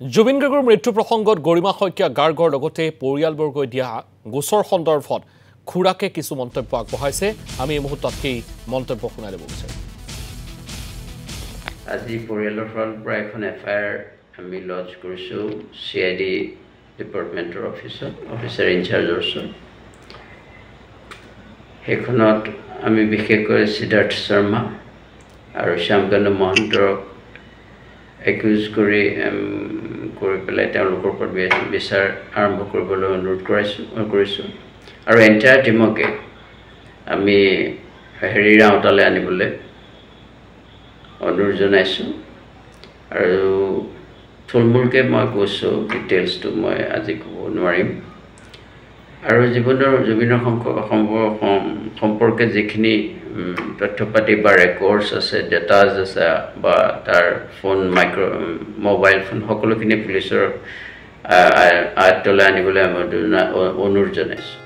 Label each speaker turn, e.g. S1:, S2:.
S1: জুবিন গাৰ্গৰ মৃত্যু প্ৰসংগত গৰিমা শইকীয়া গাৰ্গৰ লগতে পৰিয়ালবৰ্গই দিয়া গোচৰ সন্দৰ্ভত খুৰাকে কিছু মন্তব্য আগবঢ়াইছে আমি এই মুহূৰ্তত সেই মন্তব্য শুনাই দিব বিচাৰিম
S2: আজি পৰিয়ালৰ ফালৰ পৰা এখন এফআইআৰ আমি লঞ্চ কৰিছো সিআইডি ডিপাৰ্টমেণ্টৰ অফিচাৰ ইনচাৰ্জৰ ওচৰত সেইখনত আমি বিশেষকৈ সিদ্ধাৰ্থ শৰ্মা আৰু শ্যামকান্ত মহন্তক একিউজ কৰি পেলাই তেওঁলোকৰ ওপৰত বিচাৰ আৰম্ভ কৰিবলৈ অনুৰোধ কৰিছোঁ আৰু এণ্টায়াৰ টিমকে আমি হেৰিৰ আওতালৈ আনিবলৈ অনুৰোধ জনাইছোঁ আৰু থুলমূলকৈ মই কৈছোঁ ডিটেইলছটো মই আজি ক'ব নোৱাৰিম আৰু জুবিনৰ সম্পৰ্কে যিখিনি তথ্য পাতি বা ৰেকৰ্ডছ আছে ডেটাজ আছে বা তাৰ ফোন মোবাইল ফোন সকলোখিনি পুলিচৰ আয়ত্তলৈ আনিবলৈ আমি অনুৰোধ জনাইছোঁ